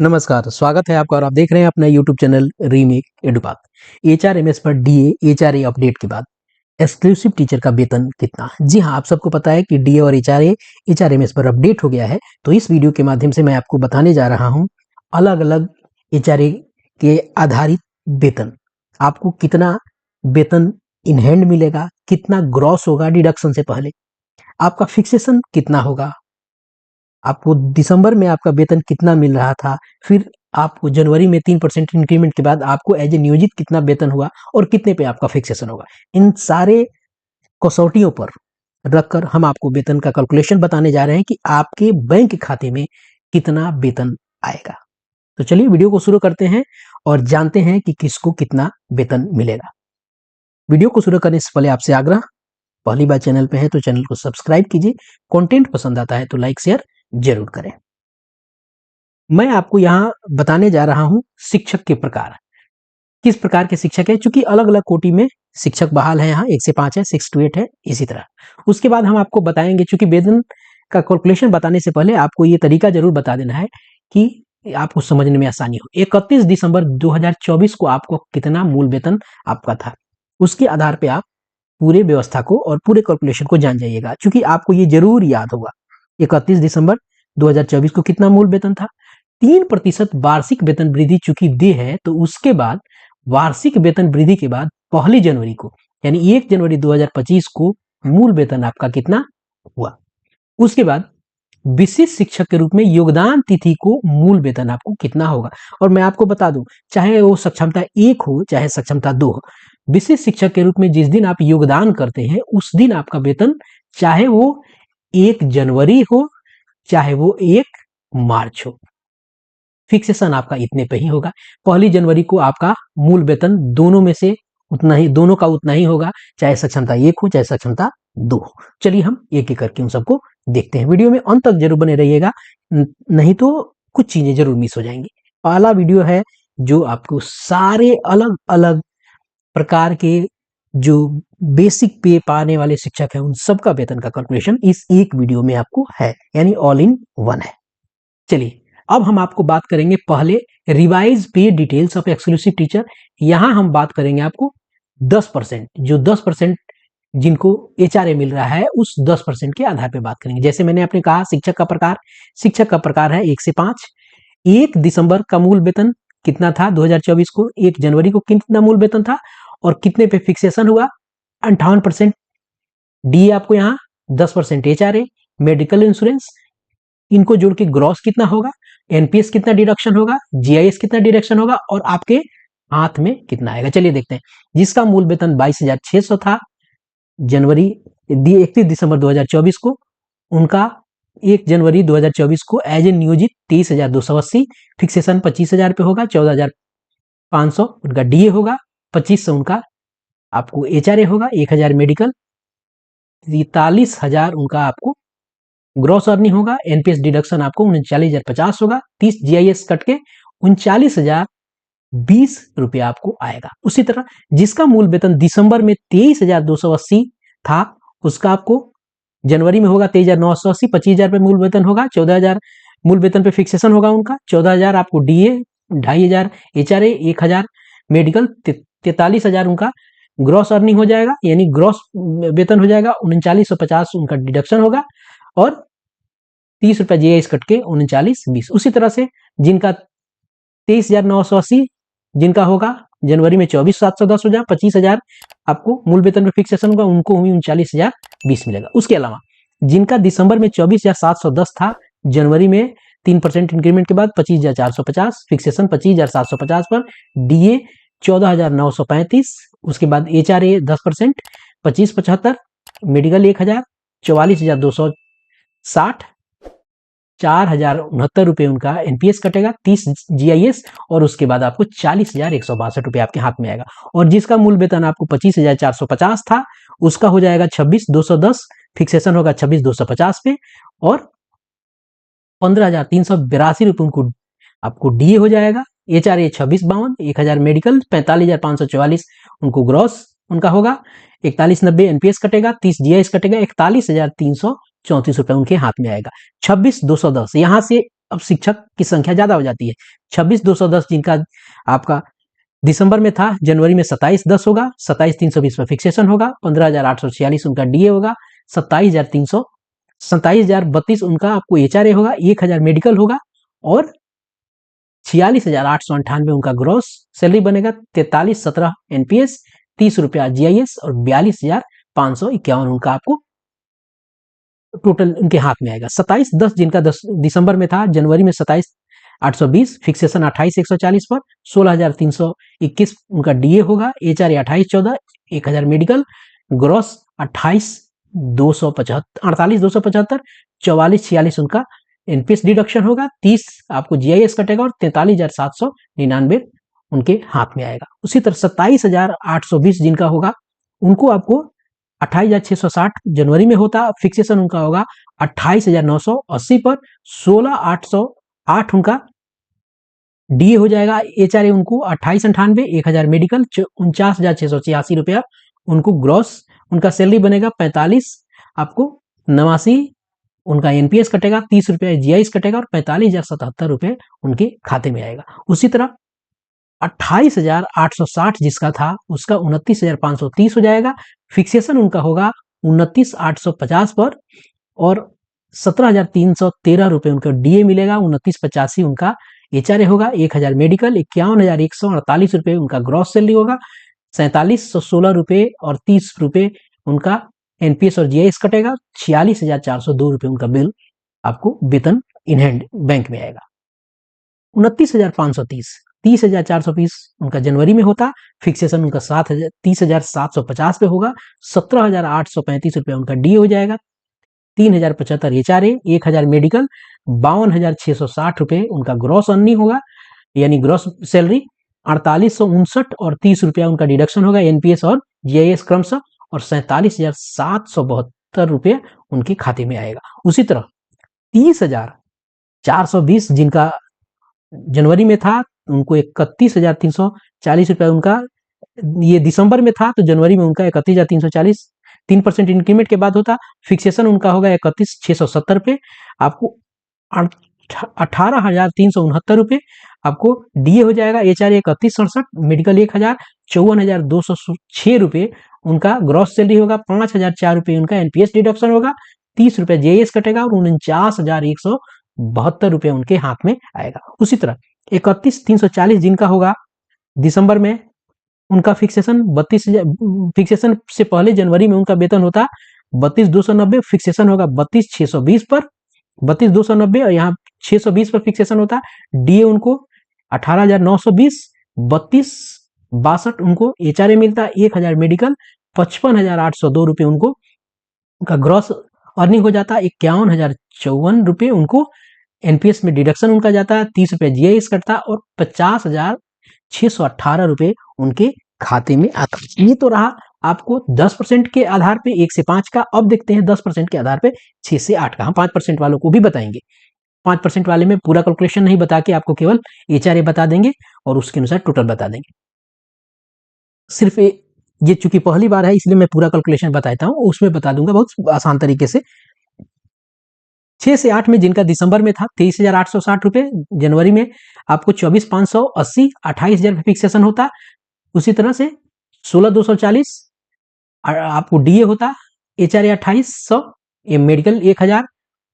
नमस्कार, स्वागत है आपका और आप देख रहे हैं अपना यूट्यूब चैनल रीमेक एडुपाथ। एचआरएमएस पर डीए एचआरए अपडेट के बाद एक्सक्लूसिव टीचर का वेतन कितना? जी हाँ, आप सबको पता है कि डीए और एचआरए एचआरएमएस पर अपडेट हो गया है। तो इस वीडियो के माध्यम से मैं आपको बताने जा रहा हूँ अलग-अलग एचआरए के आधारित वेतन। आपको कितना वेतन इन हैंड मिलेगा, कितना ग्रॉस होगा डिडक्शन से पहले, आपका फिक्सेशन कितना होगा, आपको दिसंबर में आपका वेतन कितना मिल रहा था, फिर आपको जनवरी में 3% इंक्रीमेंट के बाद आपको एज ए नियोजित कितना वेतन हुआ और कितने पे आपका फिक्सेशन होगा। इन सारे कसौटियों पर रखकर हम आपको वेतन का कैलकुलेशन बताने जा रहे हैं कि आपके बैंक खाते में कितना वेतन आएगा। तो चलिए वीडियो को शुरू करते हैं और जानते हैं कि किसको कितना वेतन मिलेगा। वीडियो को शुरू करने से पहले आपसे आग्रह, पहली बार चैनल पे है तो चैनल को सब्सक्राइब कीजिए, कंटेंट पसंद आता है तो लाइक शेयर जरूर करें। मैं आपको यहाँ बताने जा रहा हूँ शिक्षक के प्रकार, किस प्रकार के शिक्षक है, चूंकि अलग अलग कोटि में शिक्षक बहाल है। यहाँ 1 से 5 है, 6 to 8 है, इसी तरह। उसके बाद हम आपको बताएंगे, चूंकि वेतन का कैलकुलेशन बताने से पहले आपको ये तरीका जरूर बता देना है कि आपको समझने में आसानी हो। 31 दिसंबर 2024 को आपको कितना मूल वेतन आपका था, उसके आधार पे आप पूरे व्यवस्था को और पूरे कैलकुलेशन को जान जाइएगा, चूंकि आपको ये जरूर याद होगा 31 दिसंबर 2024 को कितना मूल वेतन था। 3% वार्षिक वेतन वृद्धि चूंकि दे है, तो उसके बाद वार्षिक वेतन वृद्धि के बाद 1 जनवरी को यानी 1 जनवरी 2025 को मूल वेतन आपका कितना हुआ। उसके बाद विशिष्ट शिक्षक के रूप में योगदान तिथि को मूल वेतन आपको कितना होगा। और मैं आपको बता दूं, चाहे वो सक्षमता 1 हो चाहे सक्षमता 2 हो, विशिष्ट शिक्षक के रूप में जिस दिन आप योगदान करते हैं उस दिन आपका वेतन, चाहे वो 1 जनवरी हो चाहे वो 1 मार्च हो, फिक्सेशन आपका इतने पे ही होगा। 1 जनवरी को आपका मूल वेतन दोनों में से उतना ही, दोनों का उतना ही होगा, चाहे सक्षमता 1 हो चाहे सक्षमता 2 हो। चलिए हम एक एक करके उन सबको देखते हैं। वीडियो में अंत तक जरूर बने रहिएगा, नहीं तो कुछ चीजें जरूर मिस हो जाएंगी। पहला वीडियो है जो आपको सारे अलग अलग प्रकार के जो बेसिक पे पाने वाले शिक्षक हैं उन सबका वेतन का कैलकुलेशन इस एक वीडियो में आपको है, यानी ऑल इन वन है। चलिए अब हम आपको बात करेंगे पहले रिवाइज पे डिटेल्स ऑफ एक्सक्लूसिव टीचर। यहां हम बात करेंगे आपको 10%, जो 10% जिनको एचआरए मिल रहा है उस 10% के आधार पे बात करेंगे। जैसे मैंने आपने कहा शिक्षक का प्रकार है 1 से 5। 1 दिसंबर का मूल वेतन कितना था 2024 को, 1 जनवरी को कितना मूल वेतन था और कितने पे फिक्सेशन हुआ 58%। डी आपको यहाँ 10% एचआरए, मेडिकल इंश्योरेंस, इनको जोड़ के ग्रॉस कितना होगा, एनपीएस कितना डिडक्शन होगा, जीआईएस कितना डिडक्शन होगा और आपके हाथ में कितना आएगा। चलिए देखते हैं। जिसका मूल वेतन 22,600 था जनवरी 31 दिसंबर 2024 को, उनका 1 जनवरी 2024 को एज ए नियोजित 23,280, फिक्सेशन 25,000 पे होगा, 14,500 उनका डीए होगा, 2500 उनका आपको एचआरए होगा, 1,000 मेडिकल, 43,000 उनका आपको ग्रॉस अर्निंग होगा, एनपीएस डिडक्शन आपको 39,050 होगा, 30 जीआईएस कट के 39,020 रुपये आपको आएगा। उसी तरह जिसका मूल वेतन दिसंबर में 23,280 था, उसका आपको जनवरी में होगा 23,980, 25,000 पे मूल वेतन होगा, 14,000 मूल वेतन पे फिक्सेशन होगा उनका, 14,000 आपको डीए, 2,500 एचआरए, 1,000 मेडिकल, 43,000 उनका ग्रॉस अर्निंग हो जाएगा, यानी ग्रॉस वेतन हो जाएगा, 39,150 उनका डिडक्शन होगा और 30 रुपया जीआईएस कट के 39,20। उसी तरह से जिनका 23,980 जिनका होगा जनवरी में 24,710 हो जाए, 25,000 आपको मूल वेतन में फिक्सेशन होगा, उनको 39,020 मिलेगा। उसके अलावा जिनका दिसंबर में 24,710 था, जनवरी में 3% इंक्रीमेंट के बाद 25,450, फिक्सेशन 25,750 पर, डीए 14,935, उसके बाद एचआरए 10% 25,75, मेडिकल 1,000, 44,260, 4,069 रुपये उनका एनपीएस कटेगा, 30 जीआईएस और उसके बाद आपको 40,162 रुपये आपके हाथ में आएगा। और जिसका मूल वेतन आपको 25,450 था, उसका हो जाएगा 26,210, फिक्सेशन होगा 26,250 पे और 15,382 रुपये उनको आपको डीए हो जाएगा, एचआरए 26,52, 1,000 मेडिकल, 45,544 उनको ग्रॉस उनका होगा, 41,90 एनपीएस कटेगा, 30 जीआईएस कटेगा, 41,334 रुपए उनके हाथ में आएगा। 26,210 यहां से अब शिक्षक की संख्या ज्यादा हो जाती है। 26,210 जिनका आपका दिसंबर में था, जनवरी में 27,10 होगा, 27,320 पर फिक्सेशन होगा, 15,846 उनका डीए होगा, 27,32 उनका आपको एचआरए होगा, 1,000 मेडिकल होगा और 46,898 उनका ग्रॉस सैलरी बनेगा, 43,17 एनपीएस, 30 रुपया जीआईएस और 42,551 उनका आपको टोटल उनके हाथ में आएगा। 27,10 जिनका दिसंबर में था, जनवरी में 27,820, फिक्सेशन 28,140 पर, 16,321 उनका डीए होगा, एचआरए 28,14, 1,000 मेडिकल, ग्रॉस 48,275, 44,46 उनका एनपीएस डिडक्शन होगा, 30 आपको जीआईएस कटेगा और 43,799 उनके हाथ में आएगा। उसी तरह 27,820 जिनका होगा, उनको आपको 28,660 जनवरी में होता, फिक्सेशन उनका होगा 28,980 पर, 16,808 उनका डीए हो जाएगा, एचआरए उनको 28,98, 1,000 मेडिकल, 49,686 रुपया उनको ग्रॉस उनका सैलरी बनेगा, 45 आपको 89 उनका एनपीएस कटेगा, 30 रुपया जीआईएस कटेगा और 45,077 रुपये उनके खाते में आएगा। उसी तरह 28,860 जिसका था, उसका 29,530 हो जाएगा, फिक्सेशन उनका होगा 29,850 पर और 17,313 रुपये उनका डीए मिलेगा, 29,85 उनका एचआरए होगा, 1,000 मेडिकल, 51,148 रुपये उनका ग्रॉस सैलरी होगा, 4716 रुपये और 30 रुपये उनका एनपीएस और जीआईएस कटेगा, 46,402 रुपये उनका बिल आपको वेतन इन हैंड बैंक में आएगा। 29,530, 30,420 उनका जनवरी में होता, फिक्सेशन उनका 30,750 पे होगा, 17,835 रुपये उनका डी हो जाएगा, 3,075 एचआरए, 1,000 मेडिकल, 52,660 रुपये उनका ग्रॉस अर्निंग होगा यानी ग्रॉस सैलरी, 4859 और 30 रुपया उनका डिडक्शन होगा एनपीएस और जीआईएस क्रमशः और 47,772 रुपये उनके खाते में आएगा। उसी तरह 30,420 जिनका जनवरी में था, उनको 31,340 रुपया उनका, ये दिसंबर में था तो जनवरी में उनका 31,340 3% इंक्रीमेंट के बाद होता, फिक्सेशन उनका होगा 31,670 रुपये, आपको 18,369 रुपये आपको डीए हो जाएगा, एचआरए 31,67, मेडिकल 1,000, 54,206 रुपये उनका ग्रॉस सैलरी होगा, 5,004 रुपये उनका एनपीएस डिडक्शन होगा, 30 रुपये जेएस कटेगा और 49,172 रुपये उनके हाथ में आएगा। उसी तरह 31,340 जिनका होगा दिसंबर में, उनका फिक्सेशन 32,000, फिक्सेशन से पहले जनवरी में उनका वेतन होता 32,290, फिक्सेशन होगा 32,620 पर, 32,290 और यहाँ 620 पर फिक्सेशन होता, डीए उनको 18,920, 32,62 उनको एचआरए मिलता, 1,000 मेडिकल, 55,802 रुपये उनको उनका ग्रॉस अर्निंग हो जाता, 51,054 रुपये उनको एनपीएस में डिडक्शन उनका जाता है, 30 रुपये जीआईएस कटता और 50,618 रुपये उनके खाते में आता। ये तो रहा आपको 10% के आधार पे 1 से 5 का। अब देखते हैं 10% के आधार पे 6 से 8 का। हम 5% वालों को भी बताएंगे। 5% वाले में पूरा कैलकुलेशन नहीं बता के आपको केवल एचआरए बता देंगे और उसके अनुसार टोटल बता देंगे। सिर्फ ये चूंकि पहली बार है इसलिए मैं पूरा कैलकुलेशन बताता हूँ, उसमें बता दूंगा बहुत आसान तरीके से। 6 से 8 में जिनका दिसंबर में था 23,860 रुपये, जनवरी में आपको 24,580, 28,000 फिक्सेशन होता। उसी तरह से 16,240 आपको डीए होता, एचआरए 2,800, मेडिकल 1,000,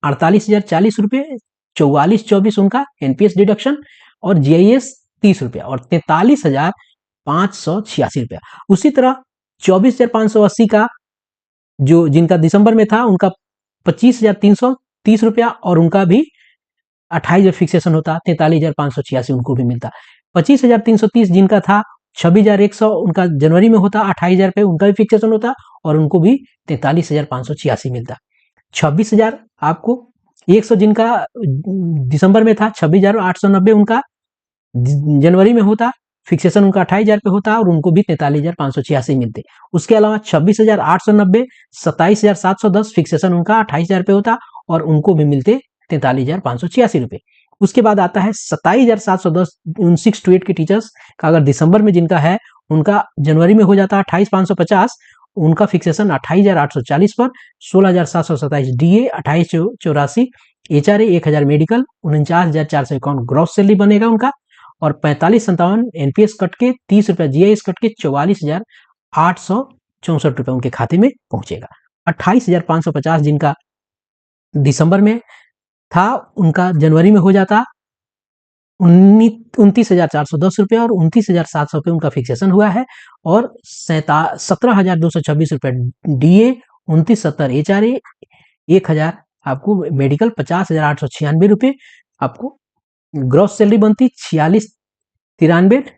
48,040 रुपये, 44,24 उनका एनपीएस डिडक्शन और जीआईएस 30 रुपया और 43,586 रुपया। उसी तरह 24,580 का जो जिनका दिसंबर में था उनका 25,330 रुपया और उनका भी 28,000 फिक्सेशन होता, 43,586 उनको भी मिलता। 25,330 जिनका था 26,100 उनका जनवरी में होता, 28,000 रुपये उनका भी फिक्सेशन होता और उनको भी 43,586 मिलता। 26,000 आपको 100 जिनका दिसंबर में था, 26,890 उनका जनवरी में होता, फिक्सेशन उनका 28,000 पे होता और उनको भी 43,586 मिलते। उसके अलावा 26,890, 27,710 फिक्सेशन उनका 28,000 पे होता और उनको भी मिलते 43,586 रुपये। उसके बाद आता है 27,710 6 to 8 के टीचर्स का अगर दिसंबर में जिनका है उनका जनवरी में हो जाता 28,550, उनका फिक्सेशन 28,840 पर, 16,727 DA, 28,84 HRA 1000 medical, 49,451 gross salary बनेगा उनका, और 45-57 NPS कट के, 30 रुपया GIS कट के 44,864 रुपये उनके खाते में पहुंचेगा। 28,550 जिनका दिसंबर में था, उनका जनवरी में हो जाता 29,410 रुपये, और 29,700 रुपये उनका फिक्सेशन हुआ है, और 17,226 रुपये DA, 2970 HRA, 1000 आपको मेडिकल, 50,896 रुपये आपको ग्रॉस सैलरी बनती, 46,93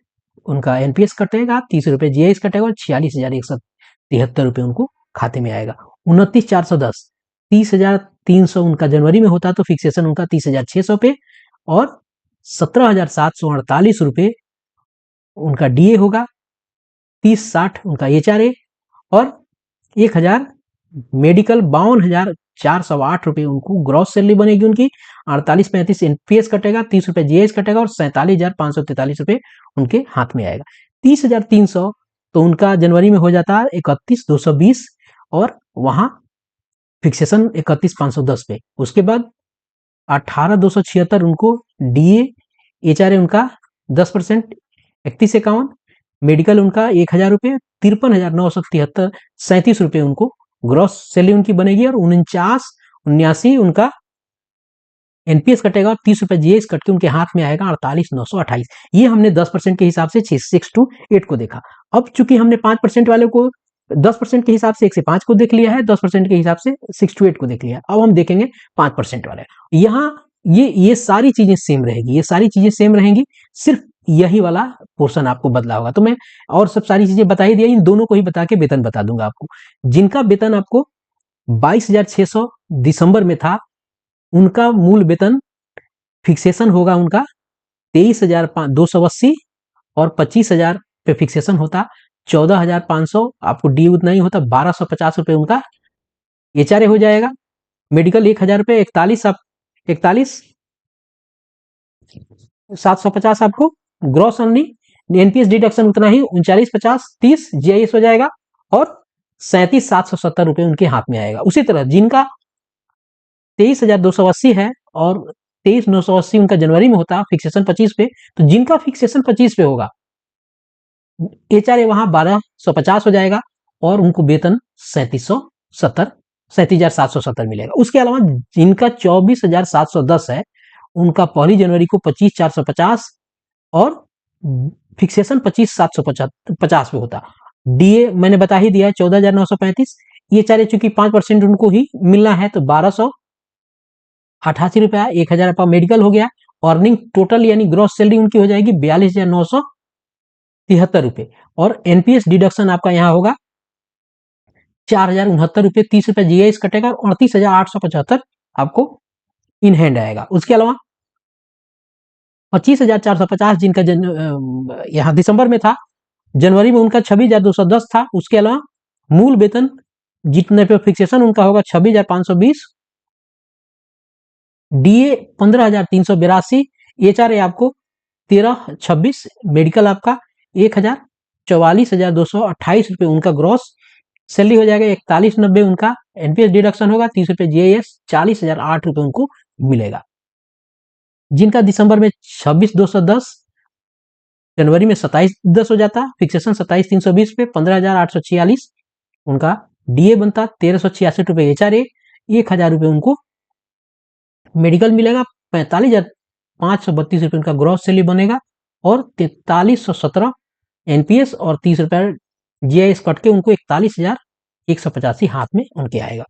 उनका NPS कटेगा, 30 रुपये GIS कटेगा, और 46,173 रुपये उनको खाते में आएगा। 29,410, 30,300 उनका जनवरी में होता तो फिक्सेशन उनका 30,600 पे, और 17,748 रुपये उनका DA होगा, 30,60 उनका HRA, और 1000 मेडिकल, 52,408 रुपये उनको ग्रॉस सैलरी बनेगी उनकी, 48-35 NPS कटेगा, 30 रुपये GIS कटेगा, और 47,543 रुपये उनके हाथ में आएगा। 30,300 तो उनका जनवरी में हो जाता है 31,220, और वहां फिक्सेशन 31,510 पे। उसके बाद 18,276 उनको DA, HRA उनका 10%, 31,51 मेडिकल उनका 1000 रुपये, 53,973 37 रुपये उनको ग्रॉस सैलरी उनकी बनेगी, और 49,79 उनका NPS कटेगा, और 30 रुपये GIS कट के उनके हाथ में आएगा 48,928। ये हमने 10% के हिसाब से 6 to 8 को देखा। अब चूंकि हमने 5% वाले को 10% के हिसाब से 1 से 5 को देख लिया है, 10% के हिसाब से 6 to 8 को देख लिया है, अब हम देखेंगे 5% वाले। यहाँ ये सारी चीजें सेम रहेगी, ये सारी चीजें सेम रहेंगी, सिर्फ यही वाला पोर्शन आपको बदला होगा। तो मैं और सब सारी चीजें बता ही दिया, इन दोनों को ही बता के वेतन बता दूंगा आपको। जिनका वेतन आपको 22,600 दिसंबर में था, उनका मूल वेतन फिक्सेशन होगा उनका 23,280, और 25,000 पे फिक्सेशन होता, 14,500 आपको डी उतना ही होता, 1,250 रुपये उनका HRA हो जाएगा, मेडिकल 1,000 रुपये, 41,750 आपको ग्रॉस अर्निंग, NPS डिडक्शन उतना ही 39,50-30 GIS हो जाएगा, और 37,770 रुपये उनके हाथ में आएगा। उसी तरह जिनका 23,280 है, और 23,980 उनका जनवरी में होता फिक्सेशन 25 पे, तो जिनका फिक्सेशन 25 पे होगा, HRA वहां 1,250 हो जाएगा, और उनको वेतन 37,770 मिलेगा। उसके अलावा जिनका 24,710 है, उनका 1 जनवरी को 25,450, और फिक्सेशन 25,750 पे होता। DA मैंने बता ही दिया है 14,935। HRA चूंकि 5% उनको ही मिलना है, तो 1,288 रुपया, 1,000 रुपया मेडिकल हो गया। अर्निंग टोटल यानी ग्रॉस सैलरी उनकी हो जाएगी 42,973 रुपये, और NPS डिडक्शन आपका यहाँ होगा 4,069 रुपये, 30 रुपये GIS कटेगा, 29,875 आपको इन हैंड आएगा। उसके अलावा 25,450 जिनका यहाँ दिसंबर में था, जनवरी में उनका 26,210 था। उसके अलावा मूल वेतन जितने पे फिक्सेशन उनका होगा 26,520, DA 15,382, HRA आपको 13,26, मेडिकल आपका 1,000, 44,228 रुपये उनका ग्रॉस सैलरी हो जाएगा, 41,90 उनका NPS डिडक्शन होगा, 30 रुपये GIS, 40,008 रुपये उनको मिलेगा। जिनका दिसंबर में 26,210, जनवरी में 27,10 हो जाता, फिक्सेशन 27,320 पे, 15,846 उनका DA बनता, 1,366 रुपये HRA, 1,000 रुपये उनको मेडिकल मिलेगा, 45,532 रुपये उनका ग्रॉस सैलरी बनेगा, और 43,117 NPS, और 30 रुपये GIS कट के उनको 41,185 हाथ में उनके आएगा।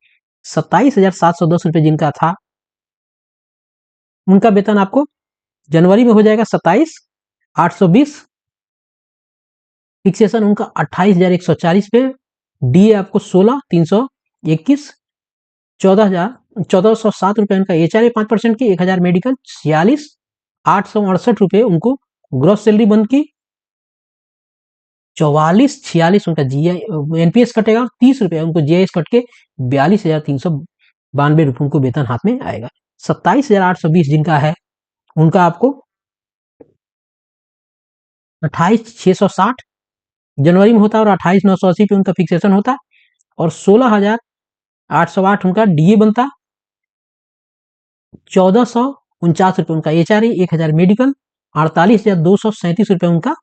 27,710 रुपये जिनका था, उनका वेतन आपको जनवरी में हो जाएगा 27,820, फिक्सेशन उनका 28,140 पे, DA आपको 16,321, 14,700 रुपये उनका HRA 5% की, 1,000 मेडिकल, 46,868 रुपये उनको ग्रॉस सैलरी बन की, 44,46 उनका NPS कटेगा, 30 रुपये उनको GIS कट के 42,392 रुपये उनको वेतन हाथ में आएगा। 27,820 जिनका है, उनका आपको 28,660 जनवरी में होता, और 28,980 पे उनका फिक्सेशन होता, और 16,808 उनका DA बनता, 1449 रुपये उनका HRA, 1000 मेडिकल, 48,237 रुपये उनका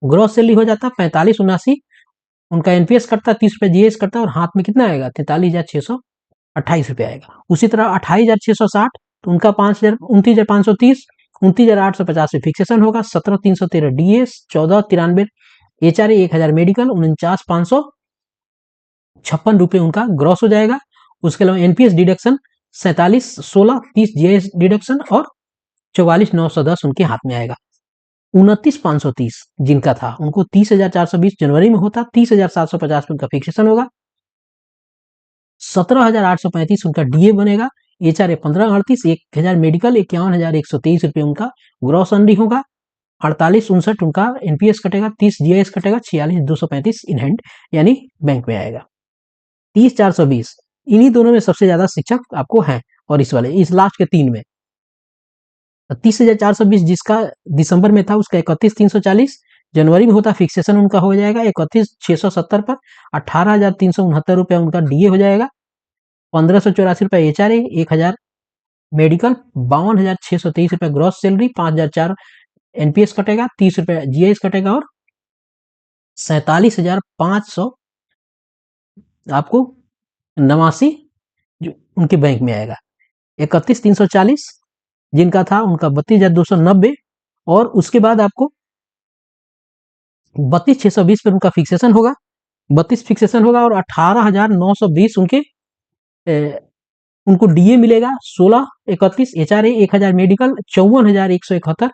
ग्रॉस सैलरी हो जाता, 4579 उनका NPS कटता, 30 रुपये GS कटता और हाथ में कितना आएगा 43,628 रुपये आएगा। उसी तरह 28,660 तो उनका 5,000 29,530, 29,850 फिक्सेशन होगा, 17,313 DS, 14,93 HRA, 1000 मेडिकल, 49,556 रुपये उनका ग्रॉस हो जाएगा। उसके अलावा NPS डिडक्शन 47,16, 30 GS डिडक्शन और 44,910 उनके हाथ में आएगा। 29,530 जिनका था उनको 30,420 जनवरी में होता, 30,750 उनका फिक्सेशन होगा, 17,835 उनका DA बनेगा, HRA 1538, 1000 मेडिकल, 51,123 रुपये उनका ग्रॉस अर्निंग होगा, 48,59 उनका NPS कटेगा, 30 GIS कटेगा, 46,235 इन हैंड यानी बैंक में आएगा। 30,420 इन्हीं दोनों में सबसे ज्यादा शिक्षक आपको हैं और इस लास्ट के 3 में 30,420 जिसका दिसंबर में था उसका 31,340 जनवरी में होता, फिक्सेशन उनका हो जाएगा 31,670 पर, 18,369 रुपया उनका DA हो जाएगा, 1,584 रुपये HRA, 1000 मेडिकल, 52,623 रुपये ग्रॉस सैलरी, 5,004 NPS कटेगा, 30 रुपये GIS कटेगा और 47,500 आपको 89 जो उनके बैंक में आएगा। 31,340 जिनका था उनका 32,290 और उसके बाद आपको 32,620 पर उनका फिक्सेशन होगा, 32 फिक्सेशन होगा और 18,920 उनको DA मिलेगा, 16,31 HRA, 1000 मेडिकल, 54,171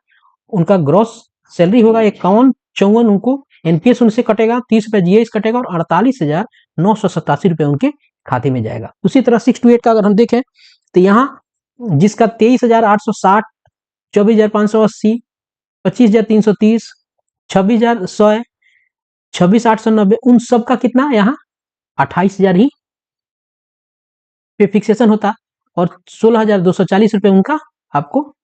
उनका ग्रॉस सैलरी होगा, 51,54 उनको NPS उनसे कटेगा, 30 रुपये GIS कटेगा और 48,987 रुपये उनके खाते में जाएगा। उसी तरह 6 to 8 का अगर हम देखें तो यहाँ जिसका 23,860, 24,580, 25,330, 26,100, 26,890 उन सब का कितना यहाँ 28,000 ही पे फिक्सेशन होता और 16,240 रुपये उनका आपको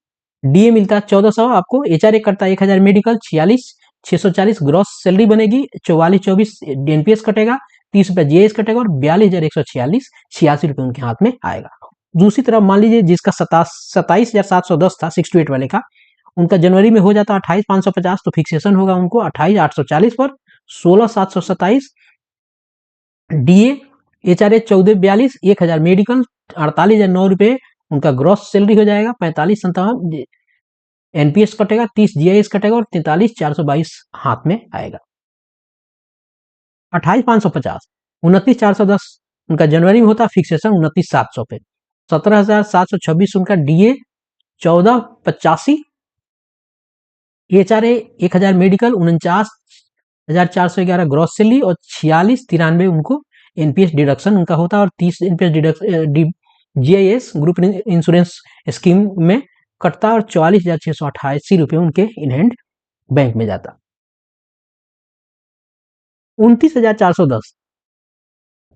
DA मिलता, 1,400 आपको HRA करता, 1000 मेडिकल, 46,640 ग्रॉस सैलरी बनेगी, 44,24 NPS कटेगा, 30 रुपये GIS कटेगा और 42,146 रुपये उनके हाथ में आएगा। दूसरी तरफ मान लीजिए जिसका 27,710 था 6 to 8 वाले का, उनका जनवरी में हो जाता 28,550 तो फिक्सेशन होगा उनको 28,840 पर, 16,727 DA, HRA 14,42, 1000 मेडिकल, 48,009 रुपये उनका ग्रॉस सैलरी हो जाएगा, 45,57 NPS कटेगा, 30 GIS कटेगा और 43,422 हाथ में आएगा। 28,550, 29,410 उनका जनवरी में होता, फिक्सेशन 29,700 पे, 17,726 उनका DA, 14,85 HRA, 1000 medical, 49,411 gross salary और 46,93 उनको NPS डिडक्शन उनका होता और 30 NPS GIS group insurance scheme में कटता और 44,688 रुपये उनके इन हैंड बैंक में जाता। 29,410,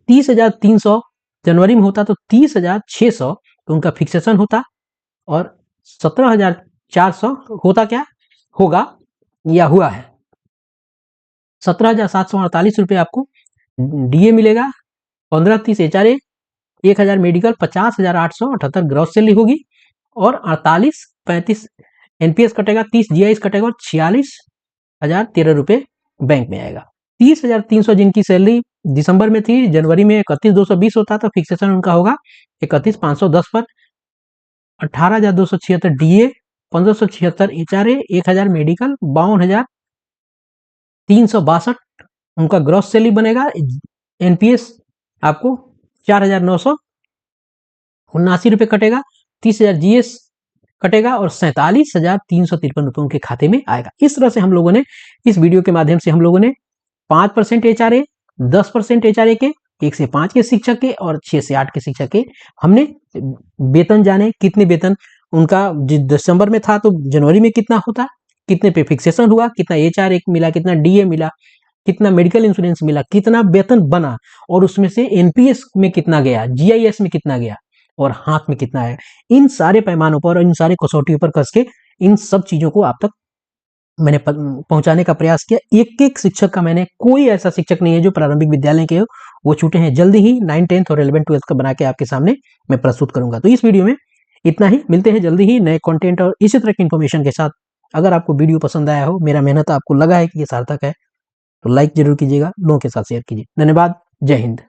30,300 जनवरी में होता तो 30,600 तो उनका फिक्सेशन होता और 17,400 होता क्या होगा या हुआ है 17,748 रुपये आपको DA मिलेगा, 15,30 HRA, 1000 मेडिकल, 50,878 ग्रॉस सैलरी होगी और 48,35 NPS कटेगा, 30 GIS कटेगा और 46,013 रुपये बैंक में आएगा। 30,300 जिनकी सैलरी दिसंबर में थी, जनवरी में 31,220 होता तो फिक्सेशन उनका होगा 31,510 पर, 18,276 DA, 1,576 HRA, 1000 मेडिकल, 52,362 उनका ग्रॉस सैलरी बनेगा, NPS आपको 4,979 रुपये कटेगा, 30,000 GS कटेगा और 47,353 रुपये उनके खाते में आएगा। इस तरह से हम लोगों ने इस वीडियो के माध्यम से हम लोगों ने 5% HRA, 10% HRA के, 1 से 5 के शिक्षक के और 6 से 8 के शिक्षक के हमने वेतन जाने, कितने वेतन उनका दिसंबर में था तो जनवरी में कितना होता, कितने पे फिक्सेशन हुआ, कितना HRA मिला, कितना DA मिला, कितना मेडिकल इंश्योरेंस मिला, कितना वेतन बना और उसमें से NPS में कितना गया, GIS में कितना गया और हाथ में कितना है। इन सारे पैमानों पर और इन सारे कसौटियों पर कस के इन सब चीजों को आप तक मैंने पहुंचाने का प्रयास किया। एक एक शिक्षक का मैंने, कोई ऐसा शिक्षक नहीं है जो प्रारंभिक विद्यालय के हो वो छूटे हैं। जल्दी ही 9, 10th और 11, 12th का बना के आपके सामने मैं प्रस्तुत करूंगा। तो इस वीडियो में इतना ही, मिलते हैं जल्दी ही नए कंटेंट और इसी तरह की इन्फॉर्मेशन के साथ। अगर आपको वीडियो पसंद आया हो, मेरा मेहनत आपको लगा है कि ये सार्थक है, तो लाइक जरूर कीजिएगा, लोगों के साथ शेयर कीजिए। धन्यवाद। जय हिंद।